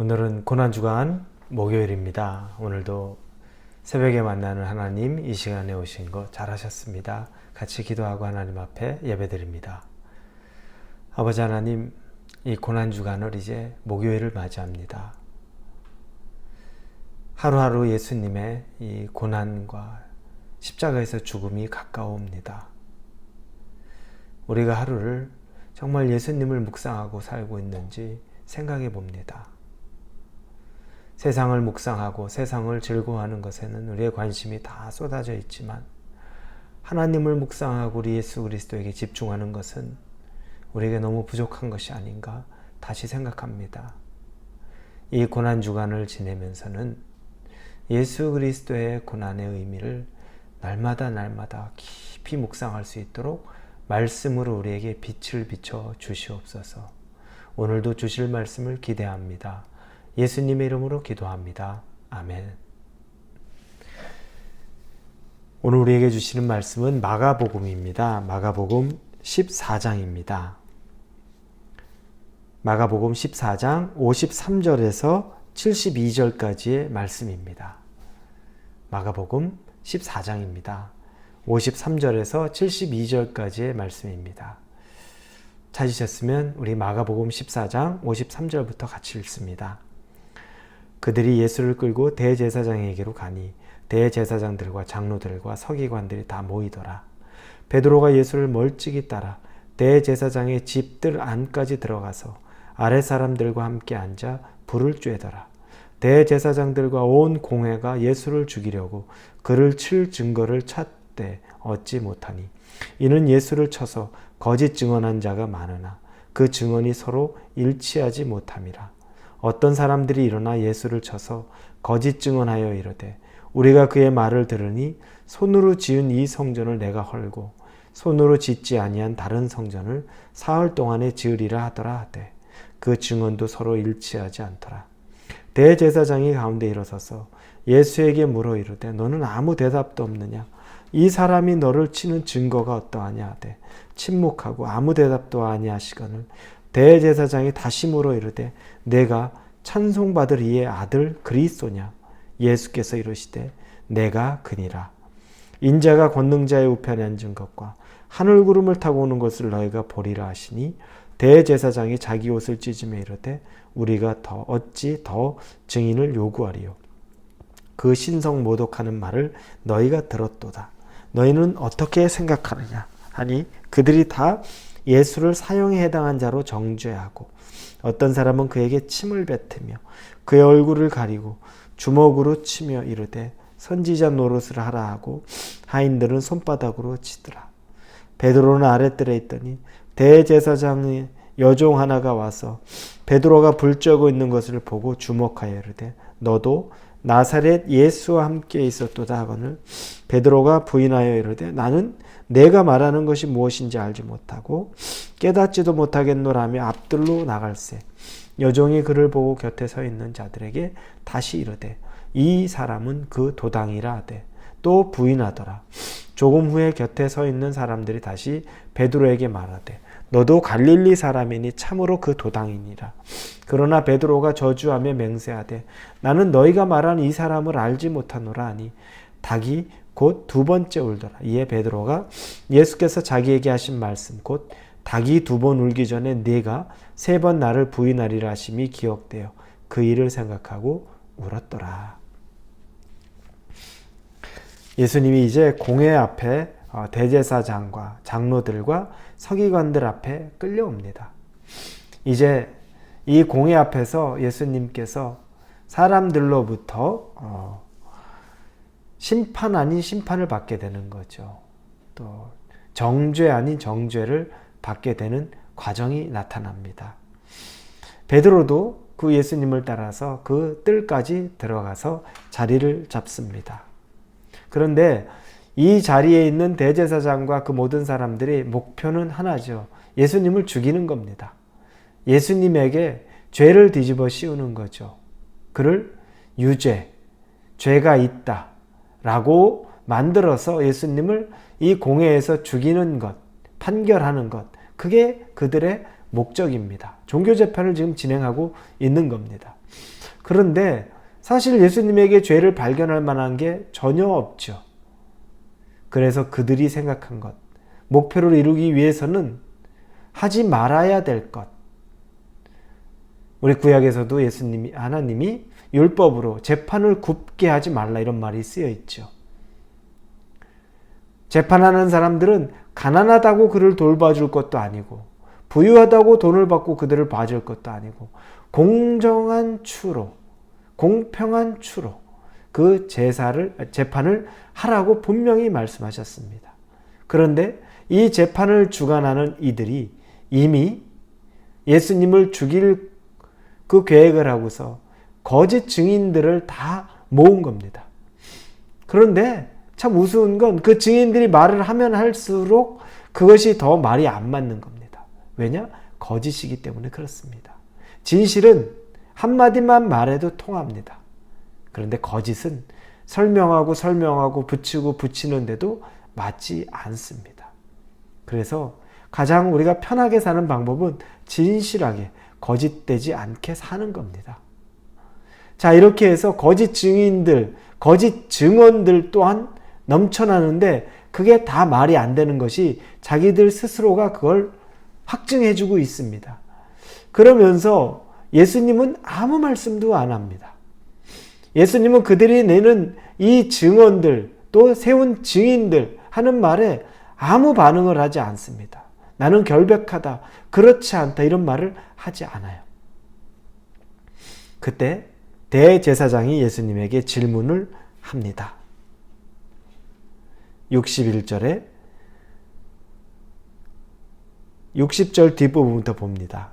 오늘은 고난주간 목요일입니다. 오늘도 새벽에 만나는 하나님, 이 시간에 오신 거 잘하셨습니다. 같이 기도하고 하나님 앞에 예배드립니다. 아버지 하나님, 이 고난주간을 이제 목요일을 맞이합니다. 하루하루 예수님의 이 고난과 십자가에서 죽음이 가까워옵니다. 우리가 하루를 정말 예수님을 묵상하고 살고 있는지 생각해 봅니다. 세상을 묵상하고 세상을 즐거워하는 것에는 우리의 관심이 다 쏟아져 있지만 하나님을 묵상하고 우리 예수 그리스도에게 집중하는 것은 우리에게 너무 부족한 것이 아닌가 다시 생각합니다. 이 고난주간을 지내면서는 예수 그리스도의 고난의 의미를 날마다 깊이 묵상할 수 있도록 말씀으로 우리에게 빛을 비춰 주시옵소서. 오늘도 주실 말씀을 기대합니다. 예수님의 이름으로 기도합니다. 아멘. 오늘 우리에게 주시는 말씀은 마가복음입니다. 마가복음 14장입니다. 마가복음 14장 53절에서 72절까지의 말씀입니다. 마가복음 14장입니다. 53절에서 72절까지의 말씀입니다. 찾으셨으면 우리 마가복음 14장 53절부터 같이 읽습니다. 그들이 예수를 끌고 대제사장에게로 가니 대제사장들과 장로들과 서기관들이 다 모이더라. 베드로가 예수를 멀찍이 따라 대제사장의 집들 안까지 들어가서 아랫 사람들과 함께 앉아 불을 쬐더라. 대제사장들과 온 공회가 예수를 죽이려고 그를 칠 증거를 찾되 얻지 못하니 이는 예수를 쳐서 거짓 증언한 자가 많으나 그 증언이 서로 일치하지 못함이라. 어떤 사람들이 일어나 예수를 쳐서 거짓 증언하여 이르되 우리가 그의 말을 들으니 손으로 지은 이 성전을 내가 헐고 손으로 짓지 아니한 다른 성전을 사흘 동안에 지으리라 하더라 하되 그 증언도 서로 일치하지 않더라. 대제사장이 가운데 일어서서 예수에게 물어 이르되 너는 아무 대답도 없느냐? 이 사람이 너를 치는 증거가 어떠하냐 하되 침묵하고 아무 대답도 아니하시거늘 대제사장이 다시 물어 이르되 내가 찬송받을 이의 아들 그리스도냐? 예수께서 이르시되 내가 그니라. 인자가 권능자의 우편에 앉은 것과 하늘 구름을 타고 오는 것을 너희가 보리라 하시니 대제사장이 자기 옷을 찢으며 이르되 우리가 어찌 더 증인을 요구하리요? 그 신성 모독하는 말을 너희가 들었도다. 너희는 어떻게 생각하느냐? 하니 그들이 다 예수를 사형에 해당한 자로 정죄하고 어떤 사람은 그에게 침을 뱉으며 그의 얼굴을 가리고 주먹으로 치며 이르되 선지자 노릇을 하라 하고 하인들은 손바닥으로 치더라. 베드로는 아랫뜰에 있더니 대제사장의 여종 하나가 와서 베드로가 불 쬐고 있는 것을 보고 주목하여 이르되 너도 나사렛 예수와 함께 있었도다 하거늘 베드로가 부인하여 이르되 나는 내가 말하는 것이 무엇인지 알지 못하고 깨닫지도 못하겠노라며 앞들로 나갈새 여종이 그를 보고 곁에 서 있는 자들에게 다시 이르되 이 사람은 그 도당이라 하되 또 부인하더라. 조금 후에 곁에 서 있는 사람들이 다시 베드로에게 말하되 너도 갈릴리 사람이니 참으로 그 도당이니라. 그러나 베드로가 저주하며 맹세하되 나는 너희가 말한 이 사람을 알지 못하노라 하니 닭이 곧 두 번째 울더라. 이에 베드로가 예수께서 자기에게 하신 말씀 곧 닭이 두 번 울기 전에 네가 세 번 나를 부인하리라 하심이 기억되어 그 일을 생각하고 울었더라. 예수님이 이제 공회 앞에 대제사장과 장로들과 서기관들 앞에 끌려옵니다. 이제 이 공회 앞에서 예수님께서 사람들로부터 심판 아닌 심판을 받게 되는 거죠. 또 정죄 아닌 정죄를 받게 되는 과정이 나타납니다. 베드로도 그 예수님을 따라서 그 뜰까지 들어가서 자리를 잡습니다. 그런데 이 자리에 있는 대제사장과 그 모든 사람들이 목표는 하나죠. 예수님을 죽이는 겁니다. 예수님에게 죄를 뒤집어 씌우는 거죠. 그를 유죄, 죄가 있다 라고 만들어서 예수님을 이 공회에서 죽이는 것, 판결하는 것, 그게 그들의 목적입니다. 종교재판을 지금 진행하고 있는 겁니다. 그런데 사실 예수님에게 죄를 발견할 만한 게 전혀 없죠. 그래서 그들이 생각한 것, 목표를 이루기 위해서는 하지 말아야 될 것. 우리 구약에서도 하나님이 율법으로 재판을 굽게 하지 말라 이런 말이 쓰여 있죠. 재판하는 사람들은 가난하다고 그를 돌봐줄 것도 아니고 부유하다고 돈을 받고 그들을 봐줄 것도 아니고 공정한 추로, 공평한 추로 그 재판을 하라고 분명히 말씀하셨습니다. 그런데 이 재판을 주관하는 이들이 이미 예수님을 죽일 그 계획을 하고서 거짓 증인들을 다 모은 겁니다. 그런데 참 우스운 건 그 증인들이 말을 하면 할수록 그것이 더 말이 안 맞는 겁니다. 왜냐? 거짓이기 때문에 그렇습니다. 진실은 한마디만 말해도 통합니다. 그런데 거짓은 설명하고 붙이고 붙이는데도 맞지 않습니다. 그래서 가장 우리가 편하게 사는 방법은 진실하게 거짓되지 않게 사는 겁니다. 자, 이렇게 해서 거짓 증인들, 거짓 증언들 또한 넘쳐나는데 그게 다 말이 안 되는 것이 자기들 스스로가 그걸 확증해주고 있습니다. 그러면서 예수님은 아무 말씀도 안 합니다. 예수님은 그들이 내는 이 증언들, 또 세운 증인들 하는 말에 아무 반응을 하지 않습니다. 나는 결백하다, 그렇지 않다 이런 말을 하지 않아요. 그때 대제사장이 예수님에게 질문을 합니다. 61절에 60절 뒷부분부터 봅니다.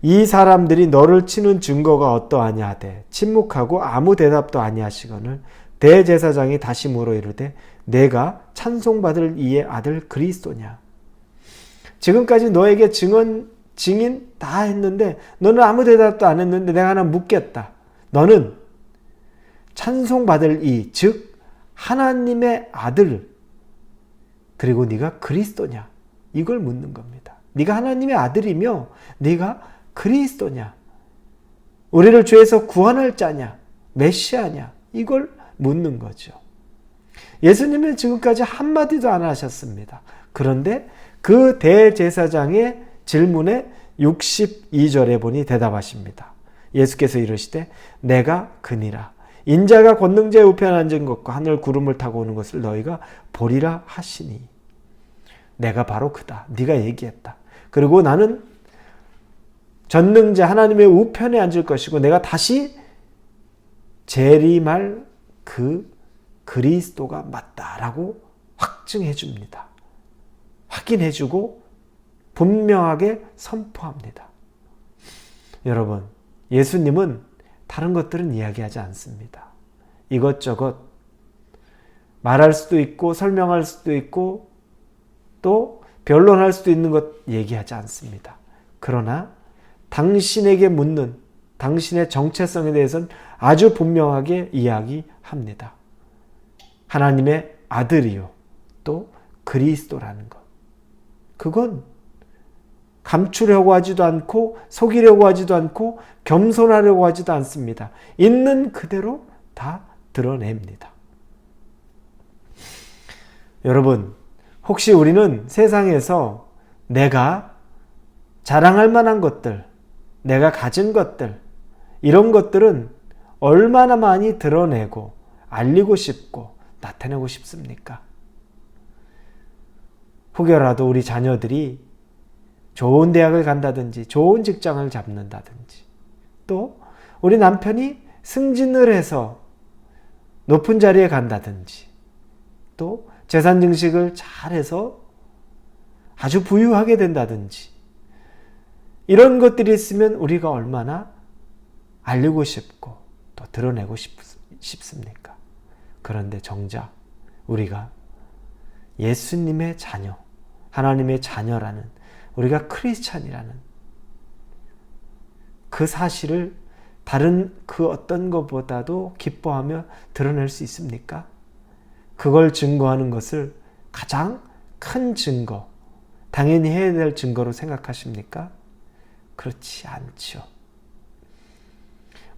이 사람들이 너를 치는 증거가 어떠하냐 하되 침묵하고 아무 대답도 아니하시거늘 대제사장이 다시 물어 이르되 내가 찬송받을 이의 아들 그리스도냐. 지금까지 너에게 증인 다 했는데 너는 아무 대답도 안 했는데 내가 하나 묻겠다. 너는 찬송받을 이, 즉 하나님의 아들, 그리고 네가 그리스도냐? 이걸 묻는 겁니다. 네가 하나님의 아들이며 네가 그리스도냐? 우리를 죄에서 구원할 자냐? 메시아냐? 이걸 묻는 거죠. 예수님은 지금까지 한마디도 안 하셨습니다. 그런데 그 대제사장의 질문에 62절에 보니 대답하십니다. 예수께서 이르시되 내가 그니라. 인자가 권능자의 우편에 앉은 것과 하늘 구름을 타고 오는 것을 너희가 보리라 하시니. 내가 바로 그다. 네가 얘기했다. 그리고 나는 전능자 하나님의 우편에 앉을 것이고 내가 다시 재림할 그 그리스도가 맞다라고 확증해 줍니다. 확인해 주고 분명하게 선포합니다. 여러분, 예수님은 다른 것들은 이야기하지 않습니다. 이것저것 말할 수도 있고 설명할 수도 있고 또 변론할 수도 있는 것 얘기하지 않습니다. 그러나 당신에게 묻는 당신의 정체성에 대해서는 아주 분명하게 이야기합니다. 하나님의 아들이요 또 그리스도라는 것. 그건 감추려고 하지도 않고 속이려고 하지도 않고 겸손하려고 하지도 않습니다. 있는 그대로 다 드러냅니다. 여러분, 혹시 우리는 세상에서 내가 자랑할 만한 것들, 내가 가진 것들, 이런 것들은 얼마나 많이 드러내고 알리고 싶고 나타내고 싶습니까? 혹여라도 우리 자녀들이 좋은 대학을 간다든지 좋은 직장을 잡는다든지 또 우리 남편이 승진을 해서 높은 자리에 간다든지 또 재산 증식을 잘해서 아주 부유하게 된다든지 이런 것들이 있으면 우리가 얼마나 알리고 싶고 또 드러내고 싶습니까? 그런데 정작 우리가 예수님의 자녀, 하나님의 자녀라는 우리가 크리스찬이라는 그 사실을 다른 그 어떤 것보다도 기뻐하며 드러낼 수 있습니까? 그걸 증거하는 것을 가장 큰 증거, 당연히 해야 될 증거로 생각하십니까? 그렇지 않죠.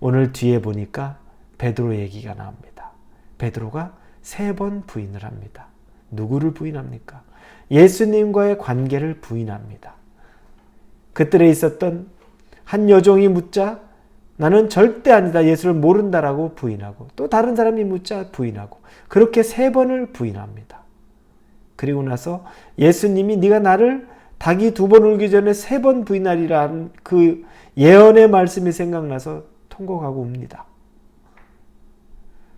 오늘 뒤에 보니까 베드로 얘기가 나옵니다. 베드로가 3번 부인을 합니다. 누구를 부인합니까? 예수님과의 관계를 부인합니다. 그들에 있었던 한 여종이 묻자 나는 절대 아니다, 예수를 모른다라고 부인하고, 또 다른 사람이 묻자 부인하고, 그렇게 3번을 부인합니다. 그리고 나서 예수님이 네가 나를 닭이 2번 울기 전에 3번 부인하리라는 그 예언의 말씀이 생각나서 통곡하고 웁니다.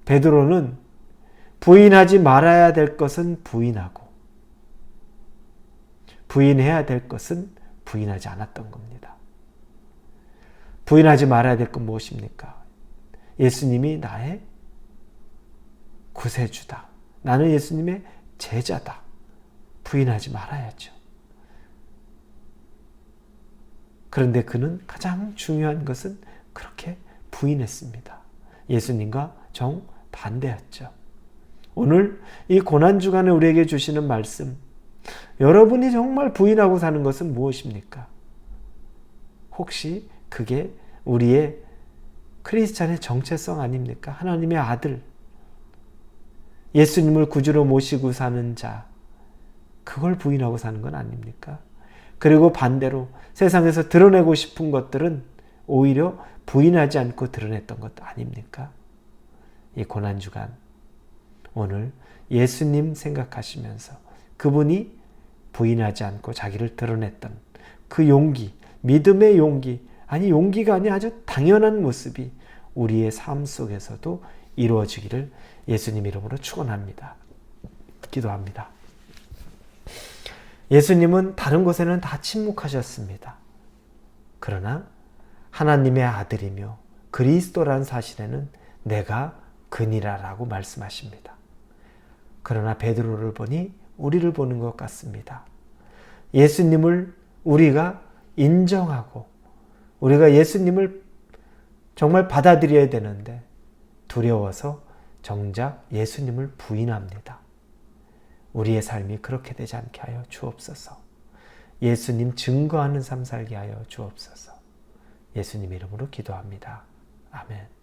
베드로는 부인하지 말아야 될 것은 부인하고 부인해야 될 것은 부인하지 않았던 겁니다. 부인하지 말아야 될 건 무엇입니까? 예수님이 나의 구세주다. 나는 예수님의 제자다. 부인하지 말아야죠. 그런데 그는 가장 중요한 것은 그렇게 부인했습니다. 예수님과 정반대였죠. 오늘 이 고난주간에 우리에게 주시는 말씀, 여러분이 정말 부인하고 사는 것은 무엇입니까? 혹시 그게 우리의 크리스찬의 정체성 아닙니까? 하나님의 아들, 예수님을 구주로 모시고 사는 자, 그걸 부인하고 사는 건 아닙니까? 그리고 반대로 세상에서 드러내고 싶은 것들은 오히려 부인하지 않고 드러냈던 것 아닙니까? 이 고난주간, 오늘 예수님 생각하시면서 그분이 부인하지 않고 자기를 드러냈던 그 용기, 믿음의 용기, 아니 용기가 아니 아주 당연한 모습이 우리의 삶 속에서도 이루어지기를 예수님 이름으로 축원합니다. 기도합니다. 예수님은 다른 곳에는 다 침묵하셨습니다. 그러나 하나님의 아들이며 그리스도란 사실에는 내가 그니라라고 말씀하십니다. 그러나 베드로를 보니 우리를 보는 것 같습니다. 예수님을 우리가 인정하고 우리가 예수님을 정말 받아들여야 되는데 두려워서 정작 예수님을 부인합니다. 우리의 삶이 그렇게 되지 않게 하여 주옵소서. 예수님 증거하는 삶 살게 하여 주옵소서. 예수님 이름으로 기도합니다. 아멘.